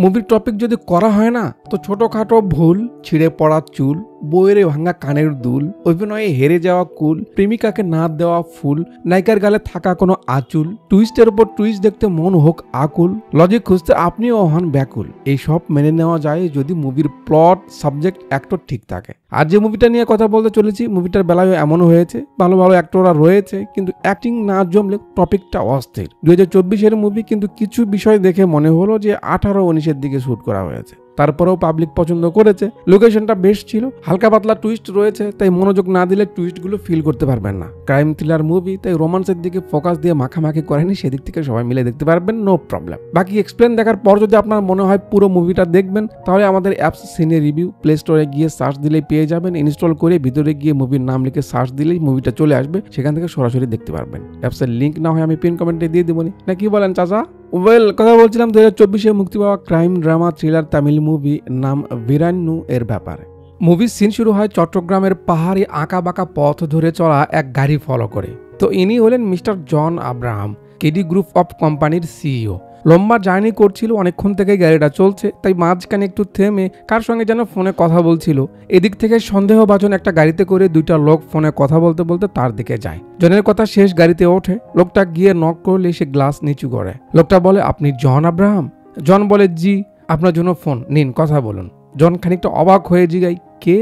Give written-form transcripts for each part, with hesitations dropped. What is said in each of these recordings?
মুভির টপিক যদি করা হয় না তো ছোটখাটো ভুল, ছিঁড়ে পড়া চুল, বইয়ের ভাঙা কানের দুল, অভিনয়ে হেরে যাওয়া কুল, প্রেমিকাকে না দেওয়া ফুল, নায়িকার গালে থাকা কোনো আঁচুল, টুইস্টের উপর টুইস্ট দেখতে মন হোক আকুল, লজিক খুঁজতে আপনিও হন ব্যাকুল। এই সব মেনে নেওয়া যায় যদি মুভির প্লট, সাবজেক্ট, অ্যাক্টর ঠিক থাকে। আর যে মুভিটা নিয়ে কথা বলতে চলেছি, মুভিটার বেলায় এমনও হয়েছে ভালো ভালো অ্যাক্টররা রয়েছে কিন্তু অ্যাক্টিং না জমলে টপিকটা অস্থির। 2024-এর মুভি কিন্তু কিছু বিষয় দেখে মনে হলো যে 18-19-এর দিকে শুট করা হয়েছে। তারপরেও পাবলিক পছন্দ করেছে। লোকেশনটা বেশ ছিল, হালকা পাতলা টুইস্ট রয়েছে, তাই মনোযোগ না দিলে টুইস্টগুলো ফিল করতে পারবেন না। ক্রাইম থ্রিলার মুভি, তাই রোমান্সের দিকে ফোকাস দিয়ে মাখামাখি করেনি, সেদিক থেকে সবাই মিলে দেখতে পারবেন, নো প্রবলেম। বাকি এক্সপ্লেন দেখার পর যদি আপনার মনে হয় পুরো মুভিটা দেখবেন, তাহলে আমাদের অ্যাপস সিনে রিভিউ প্লে স্টোরে গিয়ে সার্চ দিলেই পেয়ে যাবেন। ইনস্টল করে ভিতরে গিয়ে মুভির নাম লিখে সার্চ দিলেই মুভিটা চলে আসবে, সেখান থেকে সরাসরি দেখতে পারবেন। অ্যাপসের লিঙ্ক না হয় আমি পিন কমেন্টে দিয়ে দেবনি, না কি বলেন চাচা? ওয়েল, কথা বলছিলাম 2024-এ মুক্তি পাওয়া crime drama thriller Tamil movie নাম ভিরান্নু এর ব্যাপারে। মুভির সিন শুরু হয় চট্টগ্রামের পাহাড়ি আঁকা বাঁকা পথ ধরে চলা এক গাড়ি ফলো করে। তো ইনি হলেন mister John Abraham, KD group of কোম্পানির সিইও। লম্বা জার্নি করছিল, অনেকক্ষণ থেকে গাড়িটা চলছে, তাই মাঝখানে একটু থেমে কার সঙ্গে যেন ফোনে কথা বলছিল। এদিক থেকে সন্দেহভাজন একটা গাড়িতে করে দুইটা লোক ফোনে কথা বলতে বলতে তার দিকে যায়। জনের কথা শেষ গাড়িতে ওঠে, লোকটা গিয়ে নক করলে সে গ্লাস নিচু করে। লোকটা বলে, আপনি জন আব্রাহাম? জন বলে, জি, আপনার জন্য ফোন, নিন কথা বলুন। জন খানিকটা অবাক হয়ে জিগায়, কে?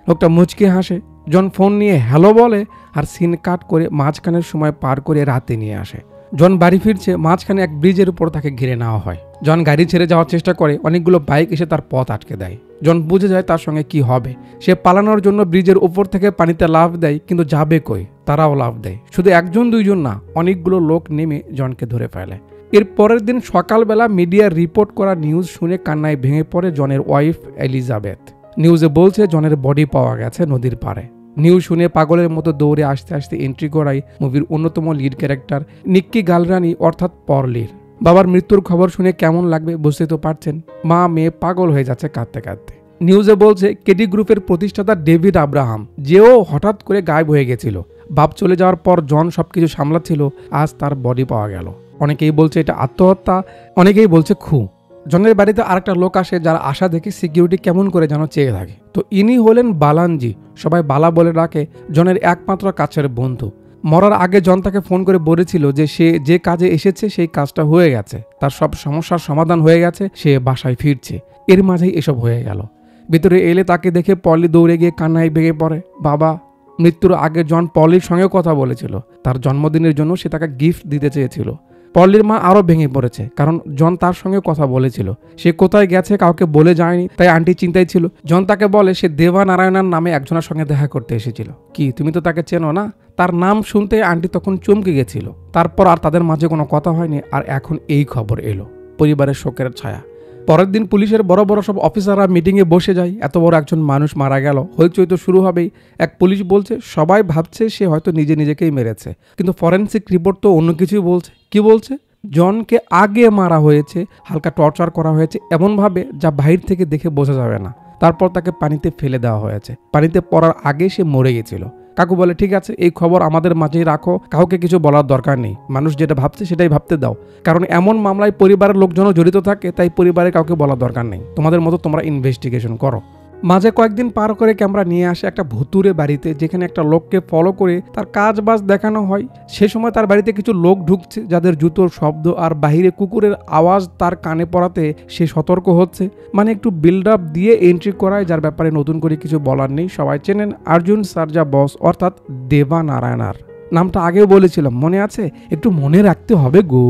লোকটা মুচকে হাসে। জন ফোন নিয়ে হ্যালো বলে আর সিন কাট করে মাঝখানের সময় পার করে রাতে নিয়ে আসে। জন বাড়ি ফিরছে, মাঝখানে এক ব্রিজের উপর তাকে ঘিরে নেওয়া হয়। জন গাড়ি ছেড়ে যাওয়ার চেষ্টা করে, অনেকগুলো বাইক এসে তার পথ আটকে দেয়। জন বুঝে যায় তার সঙ্গে কি হবে। সে পালানোর জন্য ব্রিজের উপর থেকে পানিতে লাফ দেয়, কিন্তু যাবে কই, তারাও লাফ দেয়। শুধু একজন দুইজন না, অনেকগুলো লোক নেমে জনকে ধরে ফেলে। এর পরের দিন সকালবেলা মিডিয়ার রিপোর্ট করা নিউজ শুনে কান্নায় ভেঙে পড়ে জনের ওয়াইফ এলিজাবেথ। নিউজে বলছে জনের বডি পাওয়া গেছে নদীর পাড়ে। নিউজ শুনে পাগলের মতো দৌড়ে আসতে আসতে এন্ট্রি করাই মুভির অন্যতম লিড ক্যারেক্টার নিক্কি গালরানি অর্থাৎ পরলির। বাবার মৃত্যুর খবর শুনে কেমন লাগবে বুঝতে তো পারছেন। মা মেয়ে পাগল হয়ে যাচ্ছে কাঁদতে কাঁদতে। নিউজে বলছে কেডি গ্রুপের প্রতিষ্ঠাতা ডেভিড আব্রাহাম, যেও হঠাৎ করে গায়েব হয়ে গেছিল। বাপ চলে যাওয়ার পর জন সবকিছু সামলাচ্ছিল, আজ তার বডি পাওয়া গেল। অনেকেই বলছে এটা আত্মহত্যা, অনেকেই বলছে খুন। জনের বাড়িতে আরেকটা লোক আসে, যার আশা দেখে সিকিউরিটি কেমন করে যেন চেয়ে থাকে। তো ইনি হলেন বালানজি, সবাই বালা বলে ডাকে, জনের একমাত্র কাছের বন্ধু। মরার আগে জন তাকে ফোন করে বলেছিল যে সে যে কাজে এসেছে সেই কাজটা হয়ে গেছে, তার সব সমস্যার সমাধান হয়ে গেছে, সে বাসায় ফিরছে। এর মাঝেই এসব হয়ে গেল। ভিতরে এলে তাকে দেখে পলি দৌড়ে গিয়ে কান্নায় ভেঙে পড়ে। বাবা মৃত্যুর আগে জন পলির সঙ্গে কথা বলেছিল, তার জন্মদিনের জন্য সে তাকে গিফট দিতে চেয়েছিল। পল্লীর মা আরও ভেঙে পড়েছে, কারণ জন তার সঙ্গে কথা বলেছিল। সে কোথায় গেছে কাউকে বলে যায়নি, তাই আন্টি চিন্তায় ছিল। জন তাকে বলে সে দেবা নারায়ণার নামে একজনের সঙ্গে দেখা করতে এসেছিল। কি তুমি তো তাকে চেনো না? তার নাম শুনতে আন্টি তখন চমকে গেছিল। তারপর আর তাদের মাঝে কোনো কথা হয়নি। আর এখন এই খবর এলো, পরিবারের শোকের ছায়া। পরের দিন পুলিশের বড় বড় সব অফিসাররা মিটিংয়ে বসে যায়। এত বড় একজন মানুষ মারা গেল, হইচই তো শুরু হবেই। এক পুলিশ বলছে সবাই ভাবছে সে হয়তো নিজেকেই মেরেছে, কিন্তু ফরেনসিক রিপোর্ট তো অন্য কিছুই বলছে। কি বলছে? জনকে আগে মারা হয়েছে, হালকা টর্চার করা হয়েছে এমনভাবে যা বাহির থেকে দেখে বোঝা যাবে না। তারপর তাকে পানিতে ফেলে দেওয়া হয়েছে। পানিতে পড়ার আগে সে মরে গেছিল। কাকু বলে, ঠিক আছে, এই খবর আমাদের মাঝেই রাখো, কাউকে কিছু বলার দরকার নেই। মানুষ যেটা ভাবছে সেটাই ভাবতে দাও, কারণ এমন মামলায় পরিবারের লোকজনও জড়িত থাকে, তাই পরিবারে কাউকে বলার দরকার নেই। তোমাদের মতো তোমরা ইনভেস্টিগেশন করো। মাঝে কয়েকদিন পার করে ক্যামেরা নিয়ে আসে একটা ভুতুরে বাড়িতে, যেখানে একটা লোককে ফলো করে তার কাজ বাজ দেখানো হয়। সে সময় তার বাড়িতে কিছু লোক ঢুকছে, যাদের জুতোর শব্দ আর বাহিরে কুকুরের আওয়াজ তার কানে পড়াতে সে সতর্ক হচ্ছে। মানে একটু বিল্ড আপ দিয়ে এন্ট্রি করায়, যার ব্যাপারে নতুন করে কিছু বলার নেই। সবাই চেনেন আর্জুন সারজা বস অর্থাৎ দেবা নারায়ণার। নামটা আগেও বলেছিলাম, মনে আছে? একটু মনে রাখতে হবে গো।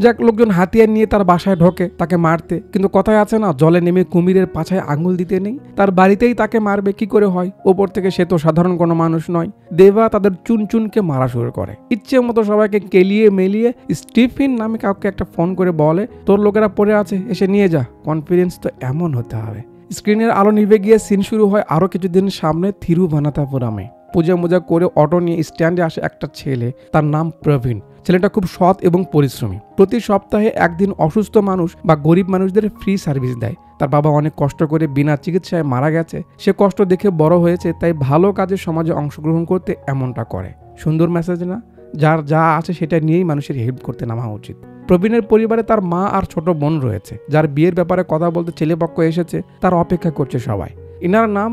যাক, লোকজন হাতিয়ার নিয়ে তার বাসায় ঢোকে তাকে মারতে, কিন্তু কথায় আছে না, জলে নেমে কুমিরের পাছায় আঙুল দিতে নেই। তার বাড়িতেই তাকে মারবে কি করে হয়? ওপর থেকে সে তো সাধারণ কোনো মানুষ নয়। দেবা তাদের চুনচুনকে মারা শুরু করে। ইচ্ছে মতো সবাইকে কেলিয়ে মেলিয়ে স্টিফেন নামে কাউকে একটা ফোন করে বলে, তোর লোকেরা পড়ে আছে, এসে নিয়ে যা। কনফিডেন্স তো এমন হতে হবে। স্ক্রিনের আলো নিভে গিয়ে সিন শুরু হয় আরো কিছুদিন সামনে থিরুভানান্থপুরমে। পূজা মোজা করে অটো নিয়ে স্ট্যান্ডে আসে একটা ছেলে, তার নাম প্রবীণ। ছেলেটা খুব সৎ এবং পরিশ্রমী। প্রতি সপ্তাহে একদিন অসুস্থ মানুষ বা গরিব মানুষদের ফ্রি সার্ভিস দেয়। তার বাবা অনেক কষ্ট করে বিনা চিকিৎসায় মারা গেছে। সে কষ্ট দেখে বড় হয়েছে, তাই ভালো কাজে সমাজে অংশগ্রহণ করতে এমনটা করে। সুন্দর মেসেজ না? যার যা আছে সেটা নিয়েই মানুষের হেল্প করতে নামা উচিত। প্রবীণের পরিবারে তার মা আর ছোট বোন রয়েছে, যার বিয়ের ব্যাপারে কথা বলতে ছেলেপক্ষ এসেছে, তার অপেক্ষা করছে সবাই। ইনার নাম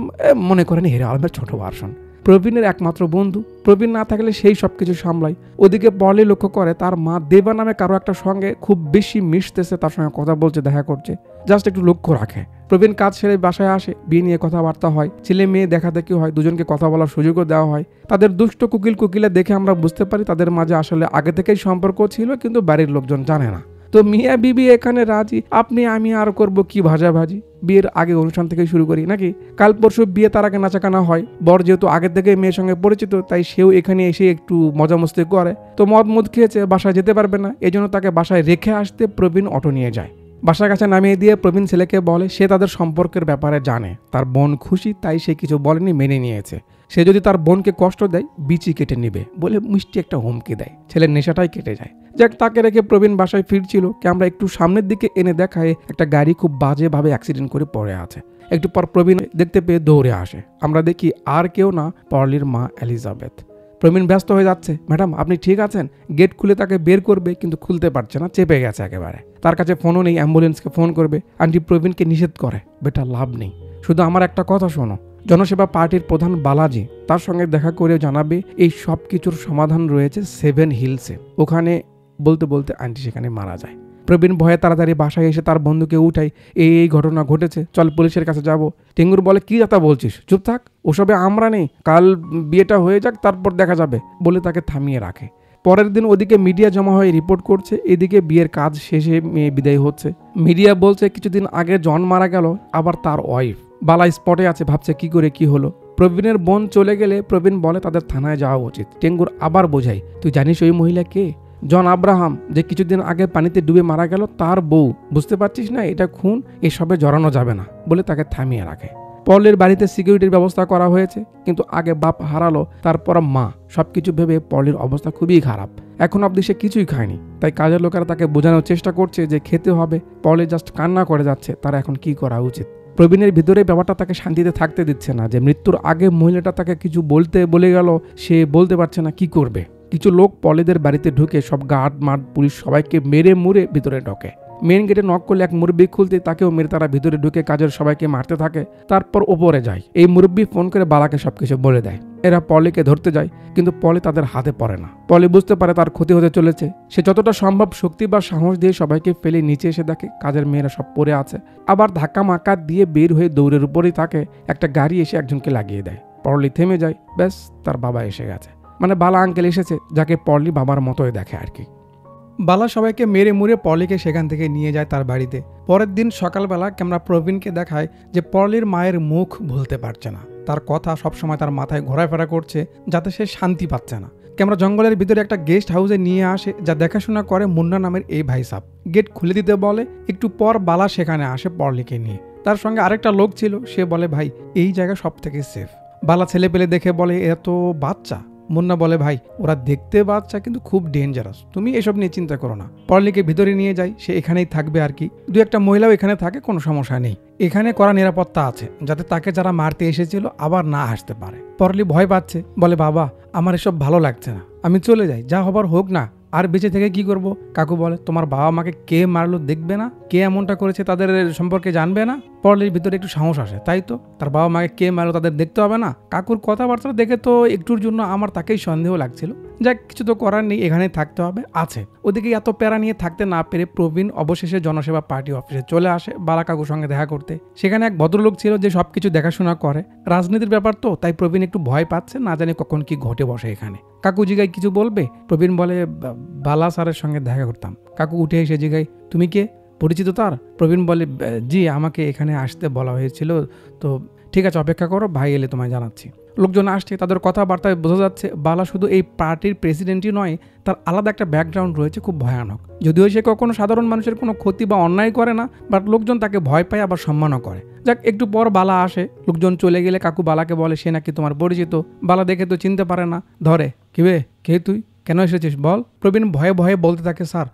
মনে করেন হিরো আলমের ছোট ভার্সন, প্রবীণের একমাত্র বন্ধু। প্রবীণ না থাকলে সেই সবকিছু সামলায়। ওদিকে পলি লক্ষ্য করে তার মা দেবা নামে কারো একটা সঙ্গে খুব বেশি মিশতেছে, তার সঙ্গে কথা বলছে, দেখা করছে, জাস্ট একটু লক্ষ্য রাখে। প্রবীণ কাজ সেরে বাসায় আসে, বিয়ে নিয়ে কথাবার্তা হয়, ছেলে মেয়ে দেখা দেখি হয়, দুজনকে কথা বলার সুযোগও দেওয়া হয়। তাদের দুষ্ট কুকিলে দেখে আমরা বুঝতে পারি তাদের মাঝে আসলে আগে থেকেই সম্পর্ক ছিল, কিন্তু বাড়ির লোকজন জানে না। তো মিয়া বিবি এখানে রাজি, আপনি আমি আর করব কি ভাজাভাজি। বিয়ের আগে অনুষ্ঠান থেকে শুরু করি নাকি? কাল পরশু বিয়ে, তার আগে নাচাকানা হয়। বর যেহেতু আগে থেকে মেয়ের সঙ্গে পরিচিত, তাই সেও এখানে এসে একটু মজা মস্তি করে। তো মদ খেয়েছে, বাসায় যেতে পারবে না, এজন্য তাকে বাসায় রেখে আসতে প্রবীণ অটো নিয়ে যায়। বাসার কাছে নামিয়ে দিয়ে প্রবীণ ছেলেকে বলে সে তাদের সম্পর্কের ব্যাপারে জানে, তার বোন খুশি, তাই সে কিছু বলেনি, মেনে নিয়েছে। সে যদি তার বোনকে কষ্ট দেয় বিচি কেটে নিবে বলে মিষ্টি একটা হুমকি দেয়। ছেলের নেশাটাই কেটে যায়। যাক, তাকে রেখে প্রবীণ বাসায় ফিরছিল, ক্যামেরা একটু সামনের দিকে এনে দেখায় একটা গাড়ি খুব বাজেভাবে অ্যাক্সিডেন্ট করে পড়ে আছে। একটু পর প্রবীণ দেখতে পেয়ে দৌড়ে আসে। আমরা দেখি আর কেউ না, পলির মা এলিজাবেথ। প্রবীণ ব্যস্ত হয়ে যাচ্ছে, ম্যাডাম আপনি ঠিক আছেন? গেট খুলে তাকে বের করবে, কিন্তু খুলতে পারছে না, চেপে গেছে একেবারে। তার কাছে ফোনও নেই, অ্যাম্বুলেন্সকে ফোন করবে। আন্টি প্রবীণকে নিষেধ করে, বেটা লাভ নেই, শুধু আমার একটা কথা শোনো, জনসেবা পার্টির প্রধান বালাজি, তার সঙ্গে দেখা করে জানাবে এই সব কিছুর সমাধান রয়েছে 7 হিলসে। ওখানে বলতে বলতে আন্টি সেখানে মারা যায়। প্রবীণ ভয়ে তাড়াতাড়ি বাসায় এসে তার বন্ধুকে উঠাই, এই ঘটনা ঘটেছে, চল পুলিশের কাছে যাব। টেঙ্গুর বলে, কি যাতা বলছিস, চুপ থাক, ওসবে আমরা নেই, কাল বিয়েটা হয়ে যাক, তারপর দেখা যাবে, বলে তাকে থামিয়ে রাখে। পরের দিন ওদিকে মিডিয়া জমা হয়ে রিপোর্ট করছে, এদিকে বিয়ের কাজ শেষে মেয়ে বিদায় হচ্ছে। মিডিয়া বলছে কিছুদিন আগে জন মারা গেল, আবার তার ওয়াইফ। বালা স্পটে আছে, ভাবছে কি করে কি হলো। প্রবীণের বোন চলে গেলে প্রবীণ বলে তাদের থানায় যাওয়া উচিত। টেঙ্গুর আবার বোঝাই, তুই জানিস ওই মহিলা কে? জন আব্রাহাম, যে কিছুদিন আগে পানিতে ডুবে মারা গেল, তার বউ। বুঝতে পারছিস না এটা খুন, এসবে জড়ানো যাবে না, বলে তাকে থামিয়ে রাখে। পলের বাড়িতে সিকিউরিটির ব্যবস্থা করা হয়েছে, কিন্তু আগে বাপ হারালো, তারপর মা, সবকিছু ভেবে পলের অবস্থা খুবই খারাপ। এখন অবধি সে কিছুই খায়নি, তাই কাজের লোকেরা তাকে বোঝানোর চেষ্টা করছে যে খেতে হবে। পলে জাস্ট কান্না করে যাচ্ছে, তার এখন কি করা উচিত। প্রবীণের ভিতরে ব্যাপারটা তাকে শান্তিতে থাকতে দিচ্ছে না, যে মৃত্যুর আগে মহিলাটা তাকে কিছু বলে গেল, সে বলতে পারছে না কি করবে। কিছু লোক পলেদের বাড়িতে ঢুকে সব গার্ড মার্ড পুলিশ সবাইকে মেরে মুড়ে ভিতরে ঢোকে। মেন গেটে নক করলে এক মুরব্বী খুলতে, তাকেও মেরে তারা ভিতরে ঢুকে কাজের সবাইকে মারতে থাকে। তারপর ওপরে যায়, এই মুরব্বী ফোন করে বালাকে সবকিছু বলে দেয়। এরা পলিকে ধরতে যায়, কিন্তু পলি তাদের হাতে পড়ে না। পলি বুঝতে পারে তার ক্ষতি হতে চলেছে। সে যতটা সম্ভব শক্তি বা সাহস দিয়ে সবাইকে ফেলে নিচে এসে দেখে কাজের মেয়েরা সব পড়ে আছে। আবার ধাক্কা মাক্কা দিয়ে বের হয়ে দৌড়ের উপরেই থাকে, একটা গাড়ি এসে একজনকে লাগিয়ে দেয়। পলি থেমে যায়, ব্যাস তার বাবা এসে গেছে, মানে বালা আঙ্কেল এসেছে, যাকে পলি বাবার মতোই দেখে আর কি। বালা সবাইকে মেরে মুড়ে পলিকে সেখান থেকে নিয়ে যায় তার বাড়িতে। পরের দিন সকালবেলা ক্যামেরা প্রবীণকে দেখায় যে পলির মায়ের মুখ ভুলতে পারছে না, তার কথা সবসময় তার মাথায় ঘোরাফেরা করছে, যাতে সে শান্তি পাচ্ছে না। ক্যামেরা জঙ্গলের ভিতরে একটা গেস্ট হাউসে নিয়ে আসে, যা দেখাশোনা করে মুন্না নামের এই ভাই সাহেব। গেট খুলে দিতে বলে, একটু পর বালা সেখানে আসে পলিকে নিয়ে। তার সঙ্গে আরেকটা লোক ছিল, সে বলে, ভাই এই জায়গা সব থেকে সেফ। বালা ছেলে পেলে দেখে বলে, এত বাচ্চা। মুন্না বলে, ভাই ওরা দেখতে বাচ্চা কিন্তু খুব ডেঞ্জারাস, তুমি এসব নিয়ে চিন্তা করো না। পরলিকে ভিতরে নিয়ে যাই, সে এখানেই থাকবে আর কি। দু একটা মহিলাও এখানে থাকে, কোনো সমস্যা নেই। এখানে করা নিরাপত্তা আছে, যাতে তাকে যারা মারতে এসেছিল আবার না আসতে পারে। পরলি ভয় পাচ্ছে, বলে, বাবা আমার এসব ভালো লাগছে না, আমি চলে যাই, যা হবার হোক না, আর বেঁচে থেকে কি করব। কাকু বলে, তোমার বাবা মাকে কে মারলো দেখবে না, কে এমনটা করেছে তাদের সম্পর্কে জানবে না। পরলির ভিতরে একটু সাহস আসে, তাই তো, তার বাবা মাকে কে মারলো তাদের দেখতে হবে না। কাকুর কথাবার্তা দেখে তো একটুর জন্য আমার তাকেই সন্দেহ লাগছিল। যাক, কিছু তো করার নেই, এখানে থাকতে হবে, আছে। ওদিকে এত প্যারা নিয়ে থাকতে না পেরে প্রবীণ অবশেষে জনসেবা পার্টি অফিসে চলে আসে বালা কাকুর সঙ্গে দেখা করতে। সেখানে এক ভদ্রলোক ছিল যে সবকিছু দেখাশোনা করে। রাজনীতির ব্যাপার তো, তাই প্রবীণ একটু ভয় পাচ্ছে, না জানি কখন কি ঘটে বসে এখানে। কাকু জিগায় কিছু বলবে, প্রবীণ বলে, বালা স্যারের সঙ্গে দেখা করতাম। কাকু উঠে এসে জিগায়, তুমি কে, পরিচিত তার? প্রবীণ বলে, জি আমাকে এখানে আসতে বলা হয়েছিল, তো ঠিক আছে অপেক্ষা করো, ভাই এলে তোমায় জানাচ্ছি। লোকজন আসছে, তাদের কথাবার্তায় বোঝা যাচ্ছে বালা শুধু এই পার্টির প্রেসিডেন্টই নয়, তার আলাদা একটা ব্যাকগ্রাউন্ড রয়েছে, খুব ভয়ানক। যদিও সে কখনো সাধারণ মানুষের কোনো ক্ষতি বা অন্যায় করে না, বাট লোকজন তাকে ভয় পায়, আবার সম্মানও করে। যাক, একটু পর বালা আসে। লোকজন চলে গেলে কাকু বালাকে বলে সে নাকি তোমার পরিচিত। বালা দেখে তো চিনতে পারে না, ধরে, কিবে কে তুই, কেন এসেছিস বল। প্রবীণ ভয়ে ভয়ে বলতে থাকে, স্যার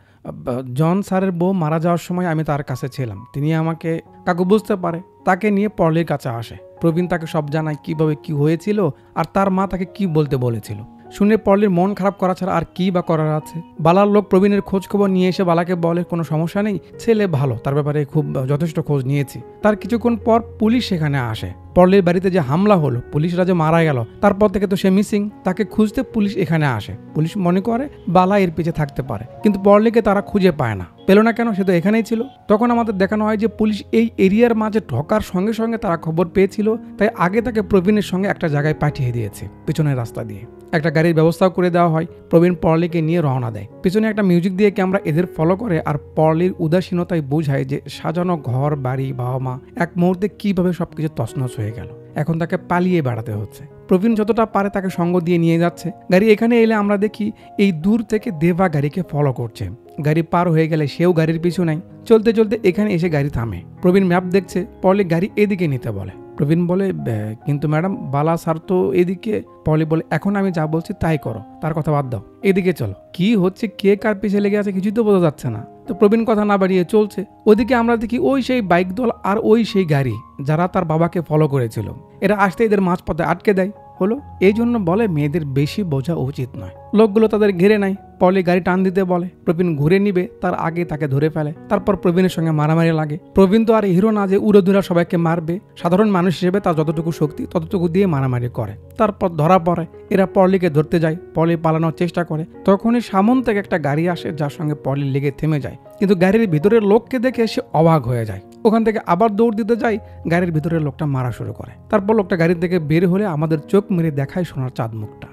জন স্যারের বউ মারা যাওয়ার সময় আমি তার কাছে ছিলাম, তিনি আমাকে। কাকু বুঝতে পারে, তাকে নিয়ে পরলির কাছে আসে। প্রবীণ তাকে সব জানায় কিভাবে কি হয়েছিল আর তার মা তাকে কি বলতে বলেছিল। শুনে পর্লির মন খারাপ করা ছাড়া আর কি বা করার আছে। বালার লোক প্রবীণের খোঁজ খবর নিয়ে এসে বালাকে বলে কোনো সমস্যা নেই, ছেলে ভালো, তার ব্যাপারে খুব যথেষ্ট খোঁজ নিয়েছি। তার কিছুক্ষণ পর পুলিশ সেখানে আসে। পর্লির বাড়িতে যে হামলা হলো, পুলিশরা যে মারা গেল, তারপর থেকে তো সে মিসিং। তাকে খুঁজতে পুলিশ এখানে আসে। পুলিশ মনে করে বালা এর পিছে থাকতে পারে, কিন্তু পর্লিকে তারা খুঁজে পায় না। পেল না কেন? সে তো এখানেই ছিল। তখন আমাদের দেখানো হয় যে পুলিশ এই এরিয়ার মাঝে ঢোকার সঙ্গে সঙ্গে তারা খবর পেয়েছিল, তাই আগে তাকে প্রবীণের সঙ্গে একটা জায়গায় পাঠিয়ে দিয়েছে পেছনের রাস্তা দিয়ে। একটা গাড়ির ব্যবস্থাও করে দেওয়া হয়। প্রবীণ পর্লিকে নিয়ে রওনা দেয়। পিছনে একটা মিউজিক দিয়ে ক্যামেরা এদের ফলো করে, আর পর্লির উদাসীনতায় বোঝায় যে সাজানো ঘর বাড়ি বাবা মা এক মুহূর্তে কিভাবে সবকিছু তছনছ হয়ে গেল। এখন তাকে পালিয়ে বেড়াতে হচ্ছে। প্রবীণ যতটা পারে তাকে সঙ্গ দিয়ে নিয়ে যাচ্ছে। গাড়ি এখানে এলে আমরা দেখি এই দূর থেকে দেবা গাড়িকে ফলো করছে। গাড়ি পার হয়ে গেলে সেও গাড়ির পিছু নাই। চলতে চলতে এখানে এসে গাড়ি থামে। প্রবীণ ম্যাপ দেখছে, পলি গাড়ি এদিকে নিতে বলে। প্রবীণ বলে কিন্তু ম্যাডাম বালা স্যার তো এদিকে। পলি বলে এখন আমি যা বলছি তাই করো, তার কথা বাদ দাও, এদিকে চলো। কি হচ্ছে, কে কার পিছে লেগে আছে কিছুই তো বোঝা যাচ্ছে না। তো প্রবীণ কথা না বাড়িয়ে চলছে। ওদিকে আমরা দেখি ওই সেই বাইক দল আর ওই সেই গাড়ি যারা তার বাবাকে ফলো করেছিল, এরা আসতে এদের মাঝপথে আটকে দেয়। হলো এই জন্য বলে মেয়েদের বেশি বোঝা উচিত নয়। লোকগুলো তাদের ঘিরে নেয়। পলি গাড়ি টান দিতে বলে, প্রবীণ ঘুরে নিবে, তার আগে তাকে ধরে ফেলে। তারপর প্রবীণের সঙ্গে মারামারি লাগে। প্রবীণ তো আর হিরো না যে উড়োধুরা সবাইকে মারবে। সাধারণ মানুষ হিসেবে তার যতটুকু শক্তি ততটুকু দিয়ে মারামারি করে। তারপর ধরা পড়ে। এরা পলিকে ধরতে যায়। পলি পালানোর চেষ্টা করে। তখনই সামন থেকে একটা গাড়ি আসে, যার সঙ্গে পলি লেগে থেমে যায়। কিন্তু গাড়ির ভিতরের লোককে দেখে সে অবাক হয়ে যায়। ওখান থেকে আবার দৌড় দিতে যায়। গাড়ির ভিতরের লোকটা মারা শুরু করে। তারপর লোকটা গাড়ির থেকে বের হলে আমাদের চোখ মেরে দেখায় সোনার চাঁদ মুখটা।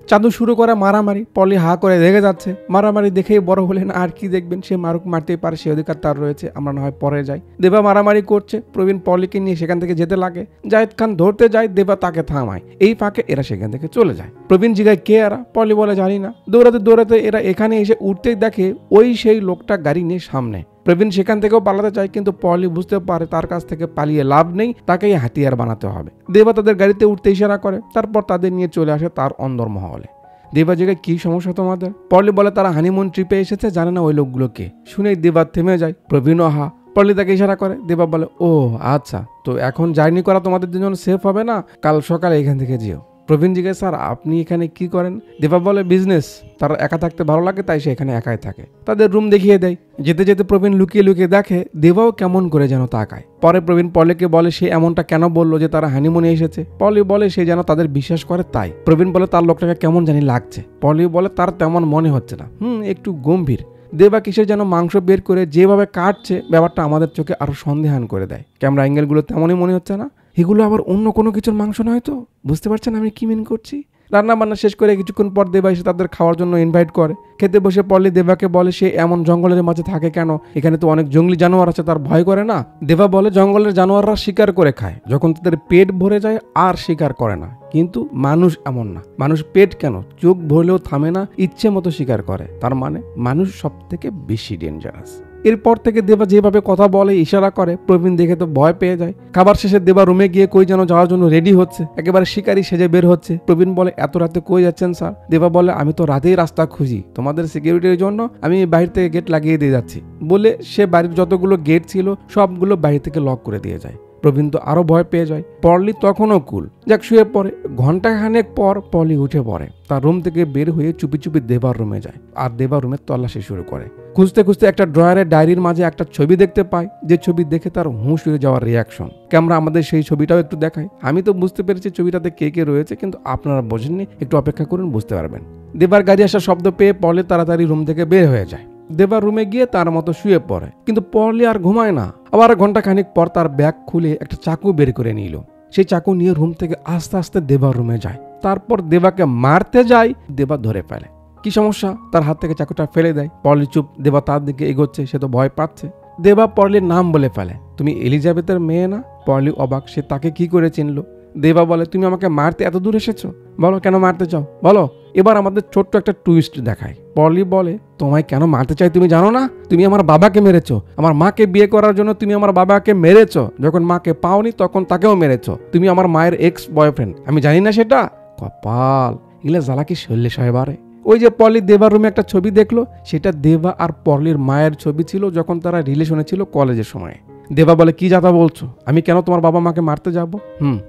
চাঁদু শুরু করে মারামারি। পলি হা করে দেখে যাচ্ছে। মারামারি দেখেই বড় হলেন, আর কি দেখবেন, সে মারুক, মারতেই পারে, সে অধিকার তার রয়েছে, আমরা না হয় পরে যাই। দেবা মারামারি করছে। প্রবীণ পলিকে নিয়ে সেখান থেকে যেতে লাগে। জাহিদ খান ধরতে যায়, দেবা তাকে থামায়। এই ফাঁকে এরা সেখান থেকে চলে যায়। প্রবীণ জিগায় কে এরা? পলি বলে জানি না। দৌড়াতে দৌড়াতে এরা এখানে এসে উঠতেই দেখে ওই সেই লোকটা গাড়ি নিয়ে সামনে। প্রবীণ সেখান থেকেও পালাতে চায়, কিন্তু পলি বুঝতে পারে তার কাছ থেকে পালিয়ে লাভ নেই, তাকেই হাতিয়ার বানাতে হবে। দেবা তাদের গাড়িতে উঠতে ইশারা করে। তারপর তাদের নিয়ে চলে আসে তার অন্দরমহলে। দেবা জিগায় কি সমস্যা তোমাদের? পলি বলে তারা হানিমুন ট্রিপে এসেছে, জানে না ওই লোকগুলোকে। শুনেই দেবা থেমে যায়। প্রবীণ হা। পলি তাকে ইশারা করে। দেবা বলে ও আচ্ছা, তো এখন জার্নি করা তোমাদের জন্য সেফ হবে না, কাল সকালে এখান থেকে যেও। প্রবীণ জিজ্ঞাসা স্যার আপনি এখানে কি করেন? দেবা বলে বিজনেস, তার একা থাকতে ভালো লাগে তাই সে এখানে একাই থাকে। তাদের রুম দেখিয়ে দেয়। যেতে যেতে প্রবীণ লুকিয়ে লুকিয়ে দেখে দেবাও কেমন করে যেন তাকায়। পরে প্রবীণ পলিকে বলে সে এমনটা কেন বললো যে তারা হানিমুনে এসেছে। পলি বলে সে যেন তাদের বিশ্বাস করে তাই। প্রবীণ বলে তার লোকটাকে কেমন জানি লাগছে। পলি বলে তার তেমন মনে হচ্ছে না, একটু গম্ভীর। দেবা কিসের যেন মাংস বের করে যেভাবে কাটছে, ব্যাপারটা আমাদের চোখে আরো সন্দেহান করে দেয়। ক্যামেরা অ্যাঙ্গেলগুলো তেমনই মনে হচ্ছে না, এগুলো আবার অন্য কোনো কিছুর মাংস নয় তো? বুঝতে পারছেন আমি কি মিন করছি? রান্না বান্না শেষ করে কিছুক্ষণ পর দেবা এসে তাদের খাওয়ার জন্য ইনভাইট করে। খেতে বসে পড়লে দেবাকে বলে সে এমন জঙ্গলের মাঝে থাকে কেন, এখানে তো অনেক জঙ্গলি জানোয়ার আছে, তার ভয় করে না? দেবা বলে জঙ্গলের জানোয়াররা শিকার করে খায়, যখন তাদের পেট ভরে যায় আর শিকার করে না, কিন্তু মানুষ এমন না। মানুষ পেট কেন, চোখ ভরলেও থামে না, ইচ্ছে মতো শিকার করে। তার মানে মানুষ সব থেকে বেশি ডেঞ্জারাস। এরপর থেকে দেবা যেভাবে কথা বলে ইশারা করে, প্রবীণ দেখে তো ভয় পেয়ে যায়। খাবার শেষে দেবা রুমে গিয়ে কই যেন যাওয়ার জন্য রেডি হচ্ছে, একেবারে শিকারি সেজে বের হচ্ছে। প্রবীণ বলে এত রাতে কই যাচ্ছেন স্যার? দেবা বলে আমি তো রাতেই রাস্তা খুঁজি, তোমাদের সিকিউরিটির জন্য আমি বাইরে থেকে গেট লাগিয়ে দিয়ে যাচ্ছি। বলে সে বাড়ির যতগুলো গেট ছিল সবগুলো বাইরে থেকে লক করে দিয়ে যায়। প্রবীণ তো আরো ভয় পেয়ে যায়। পলি তখনও কুল, যাক শুয়ে পড়ে। ঘন্টাখানেক পর পলি উঠে পড়ে। তার রুম থেকে বের হয়ে চুপি চুপি দেবার রুমে যায়, আর দেবার রুমে তল্লাশি শুরু করে। খুঁজতে খুঁজতে একটা ড্রয়ারের ডায়েরির মাঝে একটা ছবি দেখতে পায়, যে ছবি দেখে তার হুঁশ উড়ে যাওয়ার রিয়াকশন। ক্যামেরা আমাদের সেই ছবিটাও একটু দেখায়। আমি তো বুঝতে পেরেছি ছবিটাতে কে কে রয়েছে, কিন্তু আপনারা বোঝেননি, একটু অপেক্ষা করুন, বুঝতে পারবেন। দেবার গাড়ি আসার শব্দ পেয়ে পলি তাড়াতাড়ি রুম থেকে বের হয়ে যায়। দেবার রুমে গিয়ে তার মতো শুয়ে পড়ে, কিন্তু পলি আর ঘুমায় না। আবার ঘন্টাখানিক পর তার ব্যাগ খুলে একটা চাকু বের করে নিল। সেই চাকু নিয়ে রুম থেকে আস্তে আস্তে দেবার রুমে যায়। তারপর দেবাকে মারতে যায়, দেবা ধরে ফেলে। কি সমস্যা? তার হাত থেকে চাকুটা ফেলে দেয়। পলি চুপ। দেবা তার দিকে এগোচ্ছে, সে তো ভয় পাচ্ছে। দেবা পলির নাম বলে ফেলে, তুমি এলিজাবেথের মেয়ে না? পলি অবাক, সে তাকে কি করে চিনলো? দেবা বলে তুমি আমাকে মারতে এত দূর এসেছো, বলো কেন মারতে চাও, বলো। এবার আমাদের ছোট্ট একটা টুইস্ট দেখায়। পলি বলে তোমায় কেন মারতে চাই তুমি জানো না? তুমি আমার বাবাকে মেরেছো, আমার মাকে বিয়ে করার জন্য তুমি আমার বাবাকে মেরেছো, যখন মাকে পাওনি তখন তাকেও মেরেছো। তুমি আমার মায়ের এক্স বয়ফ্রেন্ড, আমি জানি না সেটা? কপাল, ইলা জ্বালা কি শৈলে সাহেবারে। ওই যে পলি দেবার রুমে একটা ছবি দেখলো, সেটা দেবা আর পলির মায়ের ছবি ছিল যখন তারা রিলেশনে ছিল কলেজের সময়। দেবা বলে, কি যাতা বলছো? আমি কেন তোমার বাবা মাকে মারতে যাব?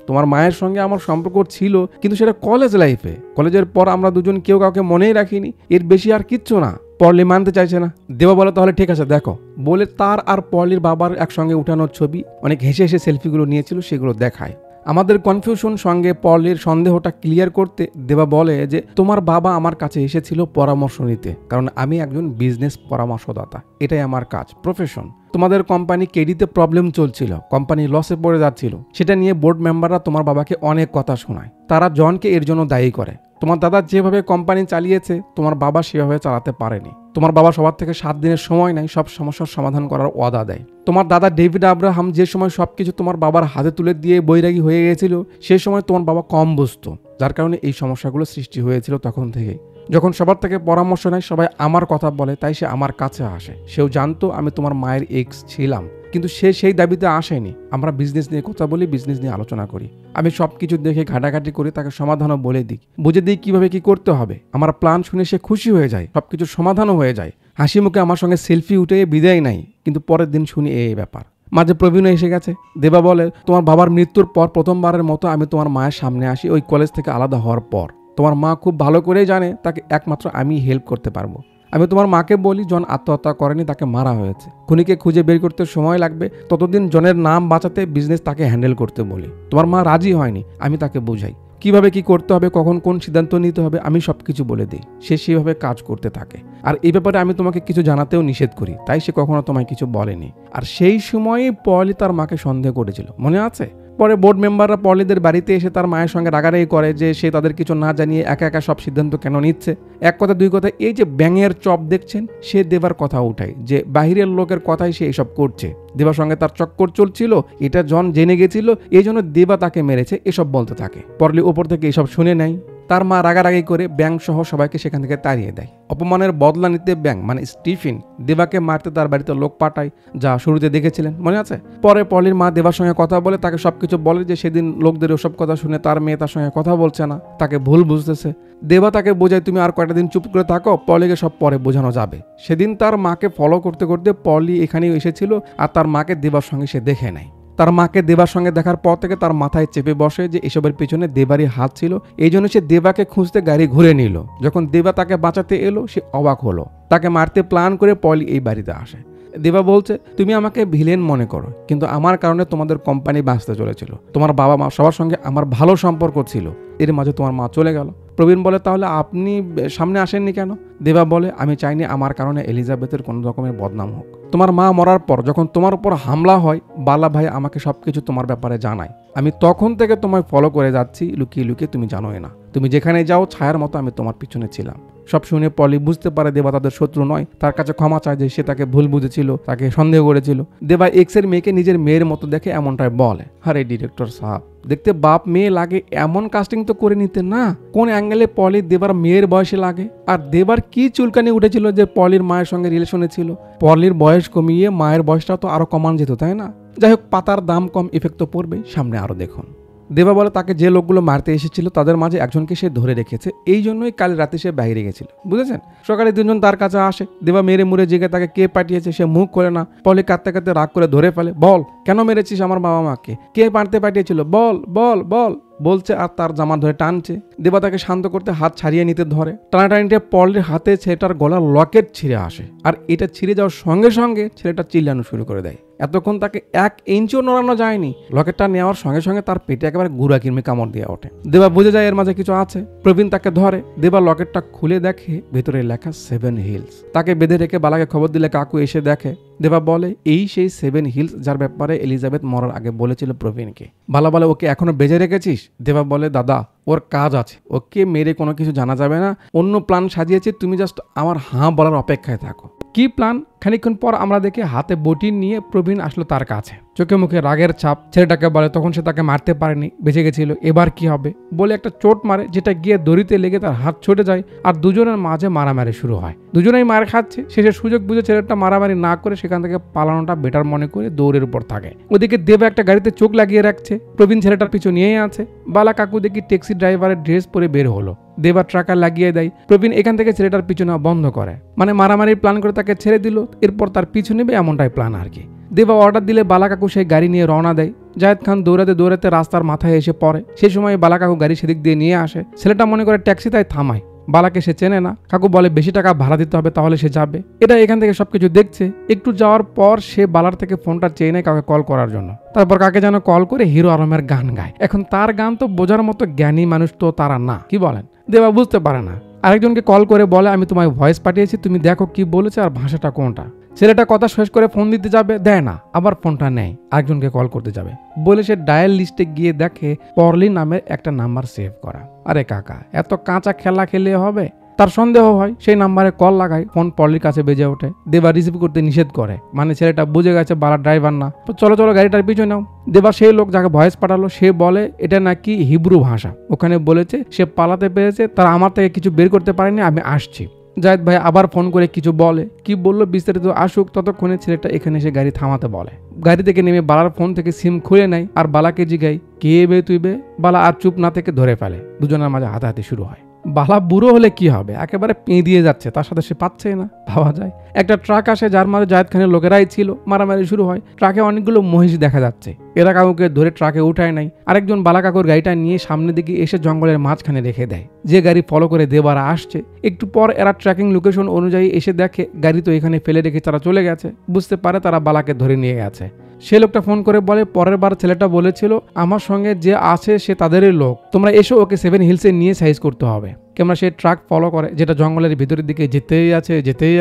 তোমার মায়ের সঙ্গে আমার সম্পর্ক ছিল, কিন্তু সেটা কলেজ লাইফে। কলেজের পর আমরা দুজন কেউ কাউকে মনেই রাখিনি, এর বেশি আর কিচ্ছু না। পর্লি মানতে চাইছে না। দেবা বলে, তাহলে ঠিক আছে দেখো। বলে তার আর পর্লির বাবার একসঙ্গে উঠানোর ছবি, অনেক হেসে হেসে সেলফিগুলো নিয়েছিল, সেগুলো দেখায়। আমাদের কনফিউশন সঙ্গে পর্লির সন্দেহটা ক্লিয়ার করতে দেবা বলে যে তোমার বাবা আমার কাছে এসেছিল পরামর্শ নিতে, কারণ আমি একজন বিজনেস পরামর্শদাতা, এটাই আমার কাজ, প্রফেশন। তোমাদের কোম্পানি কেডিতে প্রবলেম চলছিল, কোম্পানি লসে পড়ে যাচ্ছিল, সেটা নিয়ে বোর্ড মেম্বাররা তোমার বাবাকে অনেক কথা শোনায়। তারা জনকে এর জন্য দায়ী করে। তোমার দাদা যেভাবে কোম্পানি চালিয়েছে তোমার বাবা সেভাবে চালাতে পারেনি। তোমার বাবা সবার থেকে 7 দিনের সময় নেয় সব সমস্যার সমাধান করার ওয়াদা দেয়। তোমার দাদা ডেভিড আব্রাহাম যে সময় সবকিছু তোমার বাবার হাতে তুলে দিয়ে বৈরাগী হয়ে গিয়েছিল, সেই সময় তোমার বাবা কম বুঝতো, যার কারণে এই সমস্যাগুলো সৃষ্টি হয়েছিল তখন থেকে। যখন সবার থেকে পরামর্শ নেয়, সবাই আমার কথা বলে, তাই সে আমার কাছে আসে। সেও জানতো আমি তোমার মায়ের এক্স ছিলাম, কিন্তু সে সেই দাবিতে আসেনি। আমরা বিজনেস নিয়ে কথা বলি, বিজনেস নিয়ে আলোচনা করি। আমি সবকিছু দেখে ঘাটাঘাটি করে তাকে সমাধানও বলে দিই, বুঝে দিই কিভাবে কি করতে হবে। আমার প্ল্যান শুনে সে খুশি হয়ে যায়, সবকিছু সমাধানও হয়ে যায়। হাসি মুখে আমার সঙ্গে সেলফি উঠে বিদায় নাই। কিন্তু পরের দিন শুনি এই ব্যাপার। মাঝে প্রবীণও এসে গেছে। দেবা বলে, তোমার বাবার মৃত্যুর পর প্রথমবারের মতো আমি তোমার মায়ের সামনে আসি, ওই কলেজ থেকে আলাদা হওয়ার পর। তোমার মা খুব ভালো করেই জানে তাকে একমাত্র আমি হেল্প করতে পারবো। আমি তোমার মাকে বলি জন আত্মহত্যা করেনি, তাকে মারা হয়েছে। খুনিকে খুঁজে বের করতে সময় লাগবে, ততদিন জনের নাম বাঁচাতে বিজনেস তাকে হ্যান্ডেল করতে বলি। তোমার মা রাজি হয়নি, আমি তাকে বোঝাই কিভাবে কি করতে হবে, কখন কোন সিদ্ধান্ত নিতে হবে, আমি সবকিছু বলে দিই। সে সেভাবে কাজ করতে থাকে। আর এই ব্যাপারে আমি তোমাকে কিছু জানাতেও নিষেধ করি, তাই সে কখনো তোমায় কিছু বলেনি। আর সেই সময়ই পলি তার মাকে সন্দেহ করেছিল, মনে আছে? পরে বোর্ড মেম্বাররা পলিদের বাড়িতে এসে তার মায়ের সঙ্গে রাগারাগি করে যে সে তাদের কিছু না জানিয়ে একা একা সব সিদ্ধান্ত কেন নিচ্ছে। এক কথা দুই কথা, এই যে ব্যাঙের চপ দেখছেন, সে দেবার কথা উঠায় যে বাহিরের লোকের কথাই সে এসব করছে। দেবার সঙ্গে তার চক্কর চলছিল, এটা জন জেনে গেছিল, এই জন্য দেবা তাকে মেরেছে, এসব বলতে থাকে। পরলি ওপর থেকে এসব শুনে নেয়। তার মা রাগারাগি করে ব্যাং সহ সবাইকে সেখান থেকে তাড়িয়ে দেয়। অপমানের বদলা নিতে ব্যাং মানে স্টিফেন দেবাকে মারতে তার বাড়িতে লোক পাঠায়, যা শুরুতে দেখেছিলেন, মনে আছে? পরে পলির মা দেবার সঙ্গে কথা বলে তাকে সবকিছু বলে যে সেদিন লোকদের ওসব কথা শুনে তার মেয়ে তার সঙ্গে কথা বলছে না, তাকে ভুল বুঝতেছে। দেবা তাকে বোঝায়, তুমি আর কয়েকটা দিন চুপ করে থাকো, পলিকে সব পরে বোঝানো যাবে। সেদিন তার মাকে ফলো করতে করতে পলি এখানেই এসেছিল, আর তার মাকে দেবার সঙ্গে সে দেখে নেয়। তার মাকে দেবার সঙ্গে দেখার পর থেকে তার মাথায় চেপে বসে যে এসবের পিছনে দেবারই হাত ছিল। এই জন্য সে দেবাকে খুঁজতে গাড়ি ঘুরে নিল। যখন দেবা তাকে বাঁচাতে এলো, সে অবাক হলো। তাকে মারতে প্ল্যান করে পলি এই বাড়িতে আসে। দেবা বলছে, তুমি আমাকে ভিলেন মনে করো, কিন্তু আমার কারণে তোমাদের কোম্পানি বাঁচতে চলেছিল। তোমার বাবা মা সবার সঙ্গে আমার ভালো সম্পর্ক ছিল, এর মাঝে তোমার মা চলে গেল। প্রবীণ বলে, তাহলে আপনি সামনে আসেননি কেন? দেবা বলে, আমি চাইনি আমার কারণে এলিজাবেথের কোনো রকমের বদনাম হোক। তোমার মা মরার পর যখন তোমার উপর হামলা হয়, বালা ভাই আমাকে সবকিছু তোমার ব্যাপারে জানায়। আমি তখন থেকে তোমায় ফলো করে যাচ্ছি লুকিয়ে লুকিয়ে, তুমি জানোই না। তুমি যেখানে যাও ছায়ার মতো আমি তোমার পিছনে ছিলাম। সব শুনে পলি বুঝতে পারে দেবা তাদের শত্রু নয়, তার কাছে ক্ষমা চায় যে সে তাকে ভুল বুঝেছিল, তাকে সন্দেহ করেছিল। দেবা এক্সের মেয়েকে নিজের মেয়ের মতো দেখে, এমনটাই বলে। আরে ডিরেক্টর সাহেব, দেখতে বাপ মেয়ে লাগে এমন কাস্টিং তো করে নিতে না। কোন অ্যাঙ্গেলে পলি দেবার মেয়ের বয়সে লাগে? আর দেবার কি চুলকানি উঠেছিল যে পলির মায়ের সঙ্গে রিলেশনে ছিল? পলির বয়স কমিয়ে মায়ের বয়সটা তো আরো কমান যেত, তাই না? যাই হোক, পাতার দাম কম, ইফেক্ট তো পড়বেই। সামনে আরো দেখুন। দেবা বলে, তাকে যে লোকগুলো মারতে এসেছিল তাদের মাঝে একজনকে সে ধরে রেখেছে, এই জন্যই কাল রাতে সে বাইরে গেছিল, বুঝেছেন? সকালে 3 জন তার কাছে আসে। দেবা মেরে মুড়ে জেগে তাকে কে পাঠিয়েছে সে মুখ করে না। পলি কাঁদতে কাঁদতে রাগ করে ধরে ফেলে, বল কেন মেরেছিস আমার বাবা মাকে? কে মারতে পাঠিয়েছিল? বল বল বল বলছে, আর তার জামা ধরে টানছে। দেবা তাকে শান্ত করতে হাত ছাড়িয়ে নিতে ধরে। টানাটানিতে পলির হাতে ছেলেটার গলার লকেট ছিঁড়ে আসে, আর এটা ছিঁড়ে যাওয়ার সঙ্গে সঙ্গে ছেলেটা চিল্লানো শুরু করে দেয়। এতক্ষণ তাকে 1 ইঞ্চিও নড়ানো যায়নি। লকেটটা নেওয়ার সঙ্গে সঙ্গে তার পেটে একেবারে গুড়া কিরমি কামড় দিয়ে ওঠে। দেবা বুঝে যায় এর মাঝে কিছু আছে। প্রবীণ তাকে ধরে। দেবা লকেটটা খুলে দেখে ভেতরে লেখা 7 হিলস। তাকে বেঁধে রেখে বালাকে খবর দিলে কাকু এসে দেখে। দেবা বলে, এই সেই 7 হিলস যার ব্যাপারে এলিজাবেথ মরার আগে বলেছিল প্রবীণকে। বালা বলে, ওকে এখনো বেঁধে রেখেছিস? দেবা বলে, দাদা ওর কাজ আছে, ওকে মেরে কোনো কিছু জানা যাবে না। অন্য প্ল্যান সাজিয়েছি, তুমি জাস্ট আমার হাঁ বলার অপেক্ষায় থাকো। কি প্ল্যান? খানিকক্ষণ পর আমরা দেখে হাতে বটি নিয়ে প্রবীণ আসলো তার কাছে। চোখে মুখে রাগের ছাপ। ছেলেটাকে বলে তখন সে তাকে মারতে পারেনি, বেঁচে গেছিল, এবার কি হবে বলে একটা চোট মারে, যেটা গিয়ে দড়িতে লেগে তার হাত ছুটে যায়। আর দুজনের মাঝে মারামারি শুরু হয়। দুজনেই মার খাচ্ছে। শেষে সুযোগ বুঝে ছেলেটা মারামারি না করে সেখান থেকে পালানোটা বেটার মনে করে দৌড়ের উপর থাকে। ওদিকে দেবা একটা গাড়িতে চোখ লাগিয়ে রাখছে। প্রবীণ ছেলেটার পিছু নিয়েই আছে। বালা কাকু দেখি ট্যাক্সি ড্রাইভারের ড্রেস পরে বের হলো। দেবা ট্রাকার লাগিয়ে দেয়। প্রবীণ এখান থেকে ছেলেটার পিছু নেওয়া বন্ধ করে, মানে মারামারির প্ল্যান করে তাকে ছেড়ে দিল, এরপর তার পিছু নেবে এমনটাই প্ল্যান আর কি। দেবা অর্ডার দিলে বালা কাকু সেই গাড়ি নিয়ে রওনা দেয়। জায়েদ খান দৌড়াতে দৌড়াতে রাস্তার মাথায় এসে পড়ে। সেই সময় বালা কাকু গাড়ি সেদিক দিয়ে নিয়ে আসে। ছেলেটা মনে করে ট্যাক্সি, তাই থামায়। বালাকে সে চেনে না। কাকু বলে বেশি টাকা ভাড়া দিতে হবে, তাহলে সে যাবে। এটা এখান থেকে সবকিছু দেখছে। একটু যাওয়ার পর সে বালার থেকে ফোনটা চেয়ে নেয় কাউকে কল করার জন্য। তারপর কাকে যেন কল করে হিরো আলমের গান গায়। এখন তার গান তো বোঝার মতো জ্ঞানী মানুষ তো তারা না, কি বলেন? দেবা বুঝতে পারে না। আরেকজনকে কল করে বলে আমি তোমায় ভয়েস পাঠিয়েছি, তুমি দেখো কি বলেছে আর ভাষাটা কোনটা। ছেলেটা কথা শেষ করে ফোন দিতে যাবে, দেয় না, আবার ফোনটা নেয়, আরেকজনকে কল করতে যাবে বলে সে ডায়াল লিস্টে গিয়ে দেখে পরলি নামের একটা নাম্বার সেভ করা। আরে কাকা, এত কাঁচা খেলা খেলে হবে? তার সন্দেহ হয়, সেই নাম্বারে কল লাগায়। ফোন পরলির কাছে বেজে ওঠে। দেবা রিসিভ করতে নিষেধ করে, মানে ছেলেটা বুঝে গেছে বালার ড্রাইভার না। তো চলো চলো গাড়িটার পিছনে নাও। দেবা সেই লোক যাকে ভয়েস পাঠালো সে বলে এটা নাকি হিব্রু ভাষা। ওখানে বলেছে সে পালাতে পেরেছে, তারা আমার থেকে কিছু বের করতে পারেনি, আমি আসছি। জায়েদ ভাই আবার ফোন করে কিছু বলে, কি বললো বিস্তারিত আসুক, ততক্ষণে ছেলেটা এখানে এসে গাড়ি থামাতে বলে। গাড়ি থেকে নেমে বালার ফোন থেকে সিম খুলে নেয় আর বালাকে জিগায় কে বে তুই বে। বালা আর চুপ না থেকে ধরে ফেলে। দুজনের মাঝে হাতাহাতি শুরু হয়। বালা বুড়ো হলে কি হবে, একেবারে পেঁদিয়ে যাচ্ছে, তার সাথে সে পাচ্ছে না, ভাবা যায়। একটা ট্রাক আসে যার মাঝে জায়েদ খানের লোকেরাই ছিল। মারামারি শুরু হয়। ট্রাকে অনেকগুলো মহিষ দেখা যাচ্ছে। এরা কাকুকে ধরে ট্রাকে উঠায় নাই। আরেকজন বালা কাকুর গাড়িটা নিয়ে সামনের দিকে এসে জঙ্গলের মাঝখানে রেখে দেয়। যে গাড়ি ফলো করে দেবারা আসছে। একটু পর এরা ট্র্যাকিং লোকেশন অনুযায়ী এসে দেখে গাড়ি তো এখানে ফেলে রেখে তারা চলে গেছে। বুঝতে পারে তারা বালাকে ধরে নিয়ে গেছে। সে লোকটা ফোন করে বলে পরের বার ছেলেটা বলেছিল আমার সঙ্গে যে আছে সে তাদেরই লোক, তোমরা এসো, ওকে 7 হিলসে নিয়ে সাইজ করতে হবে। কেমন সে ট্রাক ফলো করে যেটা জঙ্গলের ভিতরের দিকে যেতেই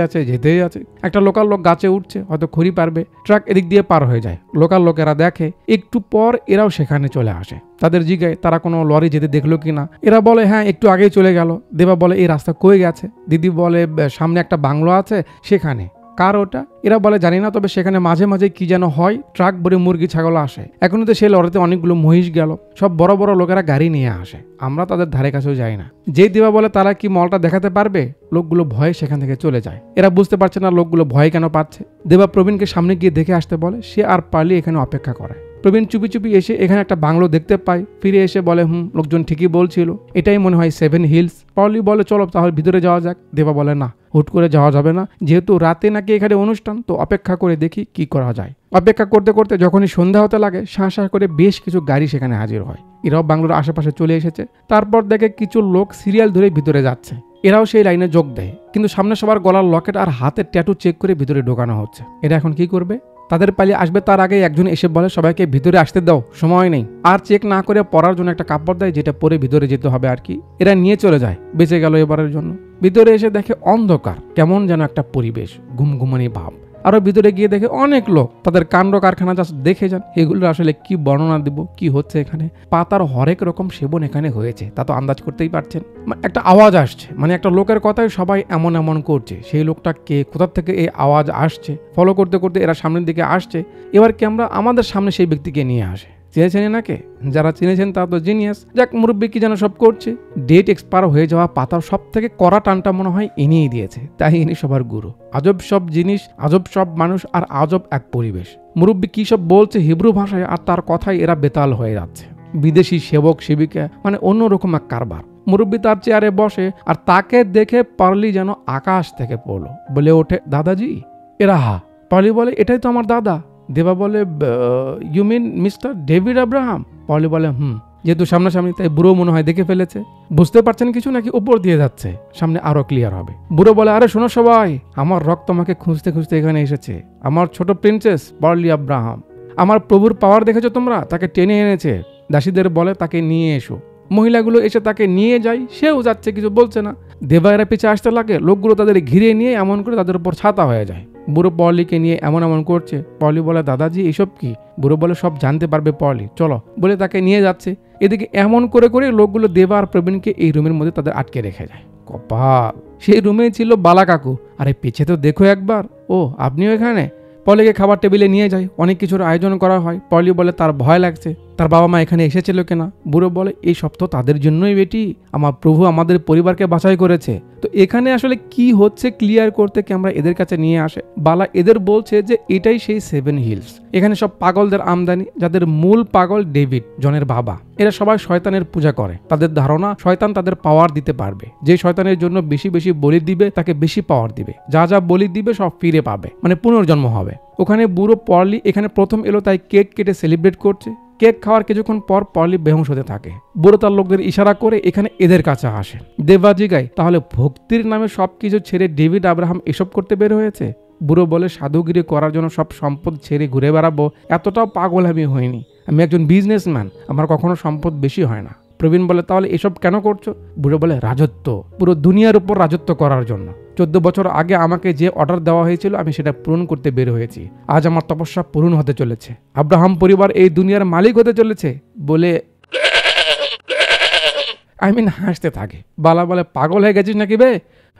আছে। একটা লোকাল লোক গাছে উঠছে, হয়তো খড়ি পারবে। ট্রাক এদিক দিয়ে পার হয়ে যায়। লোকাল লোকেরা দেখে। একটু পর এরাও সেখানে চলে আসে। তাদের জিগায় তারা কোনো লরি যেতে দেখলো কিনা। এরা বলে হ্যাঁ একটু আগেই চলে গেল। দেবা বলে এই রাস্তা কই গেছে। দিদি বলে সামনে একটা বাংলো আছে সেখানে। কার ওটা? এরা বলে জানি না, তবে সেখানে মাঝে মাঝে কি যেন হয়, ট্রাক ভরে মুরগি ছাগল আসে। এখনো তো সেই লরিতে অনেকগুলো মহিষ গেল। সব বড় বড় লোকেরা গাড়ি নিয়ে আসে, আমরা তাদের ধারে কাছেও যাই না। যেই দেবা বলে তারা কি মলটা দেখাতে পারবে, লোকগুলো ভয়ে সেখান থেকে চলে যায়। এরা বুঝতে পারছে না লোকগুলো ভয় কেন পাচ্ছে। দেবা প্রবীণকে সামনে গিয়ে দেখে আসতে বলে। সে আর পারলে এখানে অপেক্ষা করে। প্রবীণ চুপি চুপি এসে এখানে একটা বাংলো দেখতে পায়। ফিরে এসে বলে লোকজন ঠিকই বলছিল, এটাই মনে হয় 7 হিলস। পাওলি বলে চলো তাহলে ভিতরে যাওয়া যাক। দেবা বলে না, হুট করে যাওয়া যাবে না, যেহেতু রাতে নাকি এখানে অনুষ্ঠান, তো অপেক্ষা করে দেখি কি করা যায়। অপেক্ষা করতে করতে যখনই সন্ধ্যা হতে লাগে শাঁ শাঁ করে বেশ কিছু গাড়ি সেখানে হাজির হয়। এরাও বাংলোর আশেপাশে চলে এসেছে। তারপর দেখে কিছু লোক সিরিয়াল ধরে ভিতরে যাচ্ছে। এরাও সেই লাইনে যোগ দেয়, কিন্তু সামনে সবার গলার লকেট আর হাতের ট্যাটু চেক করে ভিতরে ঢোকানো হচ্ছে। এরা এখন কি করবে? তাদের পালিয়ে আসবে তার আগে একজন এসে বলে সবাইকে ভিতরে আসতে দাও, সময় নেই। আর চেক না করে পরার জন্য একটা কাপড় দেয়, যেটা পরে ভিতরে যেতে হবে আর কি। এরা নিয়ে চলে যায়, বেঁচে গেল এবারের জন্য। ভিতরে এসে দেখে অন্ধকার, কেমন যেন একটা পরিবেশ, ঘুমঘুমানি ভাব। আরো ভিতরে গিয়ে দেখে অনেক লোক, তাদের কাণ্ড কারখানা জাস্ট দেখে যান। এগুলোর আসলে কি বর্ণনা দিব, কি হচ্ছে এখানে। পাতার হরেক রকম সেবন এখানে হয়েছে, তা তো আন্দাজ করতেই পারছেন। একটা আওয়াজ আসছে, মানে একটা লোকের কথাই সবাই এমন এমন করছে। সেই লোকটা কে, কোথা থেকে এই আওয়াজ আসছে, ফলো করতে করতে এরা সামনের দিকে আসছে। এবার ক্যামেরা আমাদের সামনে সেই ব্যক্তিকে নিয়ে আসে। চিনেছেন নাকি? যারা চিনেছেন তারা তো জিনিয়াস। যাক, মুরব্বী কি যেন সব করছে। ডেট এক্সপায়ার হয়ে যাওয়া পাতার সব থেকে কড়া টানটা মনে হয় ইনিই দিয়েছে, তাই ইনি সবার গুরু। আজব সব জিনিস, আজব সব মানুষ আর আজব এক পরিবেশ। মুরব্বী কি সব বলছে হিব্রু ভাষায়, আর তার কথাই এরা বেতাল হয়ে যাচ্ছে। বিদেশি সেবক সেবিকা, মানে অন্যরকম এক কারবার। মুরব্বী তার চেয়ারে বসে আর তাকে দেখে পারলি যেন আকাশ থেকে পড়লো। বলে ওঠে দাদাজি। এরা হা। পারলি বলে এটাই তো আমার দাদা। দেবা বলে you mean mister David Abraham? Paoli বলে যেহেতু সামনাসামনি তাই বুড়ো মনে হয় দেখে ফেলেছে। বুঝতে পারছেন কিছু নাকি উপর দিয়ে যাচ্ছে, সামনে আরো ক্লিয়ার হবে। বুড়ো বলে আরে শোনো সবাই, আমার রক্ত আমাকে খুঁজতে খুঁজতে এখানে এসেছে। আমার ছোট প্রিন্সেস পাওলি আব্রাহাম, আমার প্রভুর পাওয়ার দেখেছো তোমরা, তাকে টেনে এনেছে। দাসীদের বলে তাকে নিয়ে এসো। মহিলাগুলো এসে তাকে নিয়ে যায়, সেও যাচ্ছে, কিছু বলছে না। দেবায়েরা পিছে আসতে লাগে, লোকগুলো তাদের ঘিরে নিয়ে এমন করে তাদের উপর ছাতা হয়ে যায়। বুড়ো পলিকে নিয়ে এমন এমন করছে। পলি বলে দাদাজি এসব কি? বুড়ো বলে সব জানতে পারবে পলি, চলো বলে তাকে নিয়ে যাচ্ছে। এদিকে এমন করে করে লোকগুলো দেবা আর প্রবীণকে এই রুমের মধ্যে তাদের আটকে রেখে যায়। কপাল, সেই রুমেই ছিল বালা কাকু। আরে পিছে তো দেখো একবার, ও আপনিও এখানে। পলিকে খাবার টেবিলে নিয়ে যায়, অনেক কিছুর আয়োজন করা হয়। পলি বলে তার ভয় লাগছে। তার বাবা মা এখানে এসেছিল কিনা। বুড়ো বলে এই সব তো তাদের জন্যই বেটি, আমার প্রভু আমাদের পরিবারকে বাছাই করেছে। তো এখানে আসলে কি হচ্ছে ক্লিয়ার করতে ক্যামেরা এদের কাছে নিয়ে আসে। বালা এদের বলছে যে এটাই সেই 7 হিলস, এখানে সব পাগলদের আমদানি, যাদের মূল পাগল ডেভিড, জনের বাবা। এরা সবাই শয়তানের পূজা করে, তাদের ধারণা শয়তান তাদের পাওয়ার দিতে পারবে, যে শয়তানের জন্য বেশি বেশি বলি দিবে তাকে বেশি পাওয়ার দিবে, যা যা বলি দিবে সব ফিরে পাবে, মানে পুনর্জন্ম হবে। ওখানে বুড়ো পরলি এখানে প্রথম এলো, তাই কেক কেটে সেলিব্রেট করছে। কেক খাওয়ার কিছুক্ষণ পর পরলি বেহুশ হতে থাকে। বুড়ো তার লোকদের ইশারা করে এখানে এদের কাছে আসে। দেবা জিগায় তাহলে ভক্তির নামে সবকিছু ছেড়ে ডেভিড আব্রাহাম এসব করতে বের হয়েছে। বুড়ো বলে সাধুগিরি করার জন্য সব সম্পদ ছেড়ে ঘুরে বেড়াবো, এতটাও পাগল আমি হইনি, আমি একজন বিজনেসম্যান, আমার কখনো সম্পদ বেশি হয় না। প্রবীণ বলে তাহলে এসব কেন করছো? বুড়ো বলে রাজত্ব, পুরো দুনিয়ার উপর রাজত্ব করার জন্য। 14 বছর আগে আমাকে যে অর্ডার দেওয়া হয়েছিল আমি সেটা পূরণ করতে বের হয়েছি, আজ আমার তপস্যা পূরণ হতে চলেছে, আব্রাহাম পরিবার এই দুনিয়ার মালিক হতে চলেছে বলে হাসতে থাকে। বালা বলে পাগল হয়ে গেছিস নাকি বে?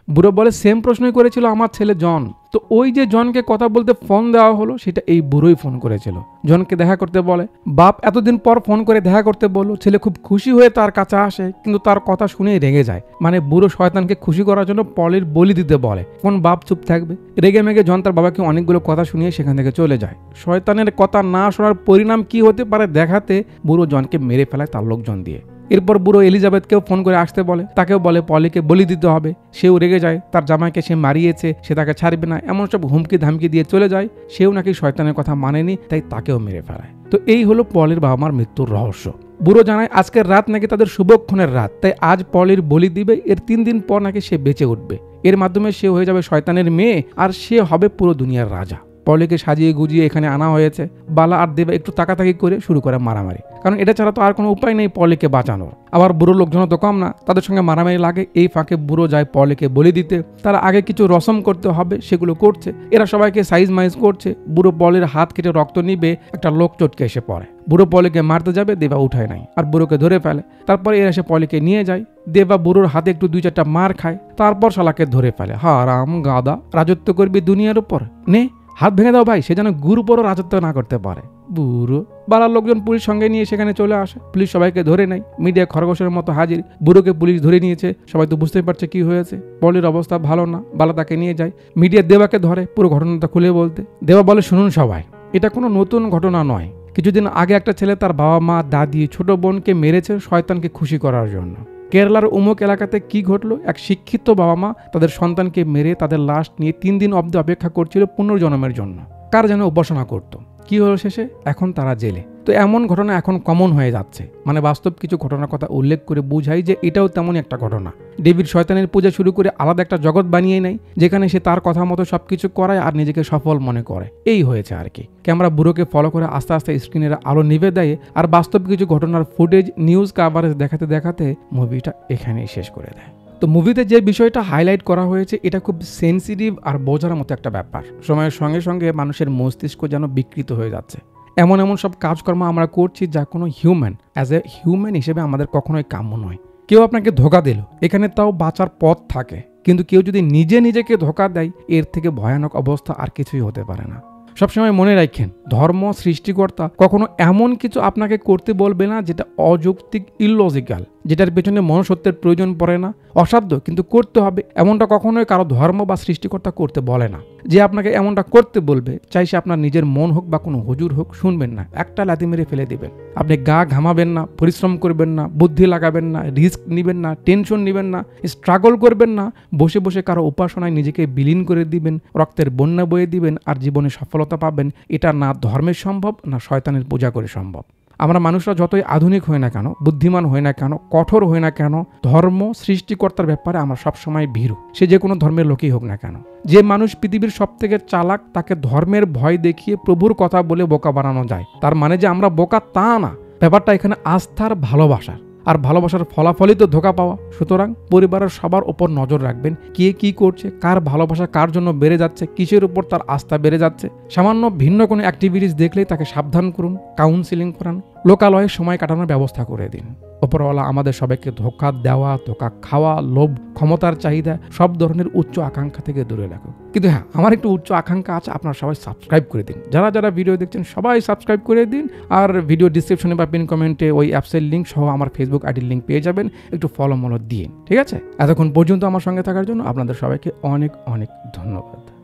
বুড়ো বলে সেম প্রশ্নই করেছিল আমার ছেলে জন। তো ওই যে জনকে কথা বলতে ফোন দেওয়া হলো সেটা এই বুড়োই ফোন করেছিল, জনকে দেখা করতে বলে। বাপ এতদিন পর ফোন করে দেখা করতে বললো, ছেলে খুব খুশি হয়ে তার কাছে আসে, কিন্তু তার কথা শুনেই রেগে যায়। মানে বুড়ো শয়তানকে খুশি করার জন্য পলির বলি দিতে বলে, কোন বাপ চুপ থাকবে? রেগে মেগে জন তার বাবাকে অনেকগুলো কথা শুনিয়ে সেখান থেকে চলে যায়। শয়তানের কথা না শোনার পরিণাম কি হতে পারে দেখাতে বুড়ো জনকে মেরে ফেলায় তার লোকজন দিয়ে। এরপর বুড়ো এলিজাবেথকেও ফোন করে আসতে বলে, তাকেও বলে পলিকে বলি দিতে হবে। সেও রেগে যায়, তার জামাইকে সে মারিয়েছে, সে তাকে ছাড়বে না, এমন সব হুমকি ধামকি দিয়ে চলে যায়। সেও নাকি শয়তানের কথা মানেনি, তাই তাকেও মেরে ফেলায়। তো এই হলো পলির বাবা মার মৃত্যুর রহস্য। বুড়ো জানায় আজকের রাত নাকি তাদের শুভক্ষণের রাত, তাই আজ পলির বলি দিবে, এর 3 দিন পর নাকি সে বেঁচে উঠবে, এর মাধ্যমে সে হয়ে যাবে শয়তানের মেয়ে আর সে হবে পুরো দুনিয়ার রাজা। পলিকে সাজিয়ে গুজিয়ে এখানে আনা হয়েছে। বালা আর দেবা একটু তাকাতাকি করে শুরু করে মারামারি, কারণ এটা ছাড়া তো আর কোনো উপায় নেই পলিকে বাঁচানোর। আবার বুড়ো লোকজন তো কম না, তাদের সঙ্গে মারামারি লাগে। এই ফাঁকে বুড়ো যায় পলিকে বলি দিতে, তারা আগে কিছু রসম করতে হবে সেগুলো করছে। এরা সবাইকে সাইজ মাইজ করছে। বুড়ো পলির হাত কেটে রক্ত নিবে, একটা লোক চটকে এসে পড়ে। বুড়ো পলিকে মারতে যাবে, দেবা উঠায় নাই আর বুড়োকে ধরে ফেলে। তারপর এরা এসে পলিকে নিয়ে যায়। দেবা বুড়োর হাতে একটু 2-4টা মার খায়, তারপর শালাকে ধরে ফেলে। হারাম গাদা, রাজত্ব করবি দুনিয়ার উপর, নে হাত ভেঙে দাও ভাই, সে যেন গুরু পরও রাজত্ব না করতে পারে। বুড়ো বাড়ার লোকজন পুলিশ সঙ্গে নিয়ে সেখানে চলে আসে। পুলিশ সবাইকে ধরে নেয়, মিডিয়া খরগোশের মতো হাজির। বুড়োকে পুলিশ ধরে নিয়েছে, সবাই তো বুঝতেই পারছে কি হয়েছে। পলির অবস্থা ভালো না, বালা তাকে নিয়ে যায়। মিডিয়া দেবাকে ধরে পুরো ঘটনাটা খুলে বলতে। দেবা বলে শুনুন সবাই, এটা কোনো নতুন ঘটনা নয়। কিছুদিন আগে একটা ছেলে তার বাবা মা দাদি ছোট বোনকে মেরেছে শয়তানকে খুশি করার জন্য। কেরালার উমুক এলাকাতে কি ঘটলো, এক শিক্ষিত বাবা মা তাদের সন্তানকে মেরে তাদের লাশ নিয়ে 3 দিন অবধি অপেক্ষা করছিল পুনর্জন্মের জন্য, কার যেন উপাসনা করত। কি হলো শেষে? এখন তারা জেলে। তো এমন ঘটনা এখন কমন হয়ে যাচ্ছে, মানে বাস্তব কিছু ঘটনার কথা উল্লেখ করে বুঝাই যে এটাও তেমনই একটা ঘটনা। ডেভিড শয়তানের পূজা শুরু করে আলাদা একটা জগৎ বানিয়ে নেয়, যেখানে সে তার কথা মতো সবকিছু করায় আর নিজেকে সফল মনে করে। এই হয়েছে আর কি। ক্যামেরা বুড়োকে ফলো করে আস্তে আস্তে স্ক্রিনের আলো নিভে দেয়, আর বাস্তব কিছু ঘটনার ফুটেজ নিউজ কাভারেজ দেখাতে দেখাতে মুভিটা এখানেই শেষ করে দেয়। তো মুভিতে যে বিষয়টা হাইলাইট করা হয়েছে এটা খুব সেন্সিটিভ আর বোঝার মতো একটা ব্যাপার। সময়ের সঙ্গে সঙ্গে মানুষের মস্তিষ্ক যেন বিকৃত হয়ে যাচ্ছে। এমন এমন সব কাজকর্ম আমরা করছি যা কোনো হিউম্যান, অ্যাজ এ হিউম্যান হিসেবে আমাদের কখনোই কাম্য নয়। কেউ আপনাকে ধোঁকা দিল, এখানে তাও বাঁচার পথ থাকে, কিন্তু কেউ যদি নিজে নিজেকে ধোঁকা দেয়, এর থেকে ভয়ানক অবস্থা আর কিছুই হতে পারে না। সবসময় মনে রাখেন, ধর্ম সৃষ্টিকর্তা কখনো এমন কিছু আপনাকে করতে বলবে না যেটা অযৌক্তিক, ইললজিক্যাল, যেটার পেছনে মনুষ্যত্বের প্রয়োজন পড়ে না, অসাধ্য কিন্তু করতে হবে, এমনটা কখনোই কারো ধর্ম বা সৃষ্টিকর্তা করতে বলে না। যে আপনাকে এমনটা করতে বলবে, চাই সে আপনার নিজের মন হোক বা কোনো হুজুর হোক, শুনবেন না, একটা লাথি মেরে ফেলে দিবেন। আপনি গা ঘামাবেন না, পরিশ্রম করবেন না, বুদ্ধি লাগাবেন না, রিস্ক নেবেন না, টেনশন নেবেন না, স্ট্রাগল করবেন না, বসে বসে কারো উপাসনায় নিজেকে বিলীন করে দিবেন, রক্তের বন্যা বয়ে দিবেন আর জীবনে সফলতা পাবেন। এটা না ধর্মের সম্ভব, না শয়তানের পূজা করে সম্ভব। আমরা মানুষরা যতই আধুনিক হই না কেন, বুদ্ধিমান হই না কেন, কঠোর হই না কেন, ধর্ম সৃষ্টিকর্তার ব্যাপারে আমরা সবসময় ভীরু, সে যে কোনো ধর্মের লোকই হোক না কেন। যে মানুষ পৃথিবীর সব থেকে চালাক, তাকে ধর্মের ভয় দেখিয়ে প্রভুর কথা বলে বোকা বানানো যায়। তার মানে যে আমরা বোকা তা না, ব্যাপারটা এখানে আস্থার, ভালোবাসার, আর ভালোবাসার ফলাফলই তো ধোঁকা পাওয়া। সুতরাং পরিবারের সবার ওপর নজর রাখবেন, কে কি করছে, কার ভালোবাসা কার জন্য বেড়ে যাচ্ছে, কিসের উপর তার আস্থা বেড়ে যাচ্ছে। সামান্য ভিন্ন কোনো অ্যাক্টিভিটিস দেখলেই তাকে সাবধান করুন, কাউন্সিলিং করান, লোকালয়ে সময় কাটানোর ব্যবস্থা করে দিন। ওপরওয়ালা আমাদের সবাইকে ধোঁকা দেওয়া, ধোঁকা খাওয়া, লোভ, ক্ষমতার চাহিদা, সব ধরনের উচ্চ আকাঙ্ক্ষা থেকে দূরে রাখুক। কিন্তু হ্যাঁ, আমার একটু উচ্চ আকাঙ্ক্ষা আছে, আপনারা সবাই সাবস্ক্রাইব করে দিন। যারা যারা ভিডিও দেখছেন সবাই সাবস্ক্রাইব করে দিন। আর ভিডিও ডিসক্রিপশনে বা পিন কমেন্টে ওই অ্যাপসের লিঙ্ক সহ আমার ফেসবুক আইডির লিঙ্ক পেয়ে যাবেন। একটু ফলো দিন, ঠিক আছে? এতক্ষণ পর্যন্ত আমার সঙ্গে থাকার জন্য আপনাদের সবাইকে অনেক অনেক ধন্যবাদ।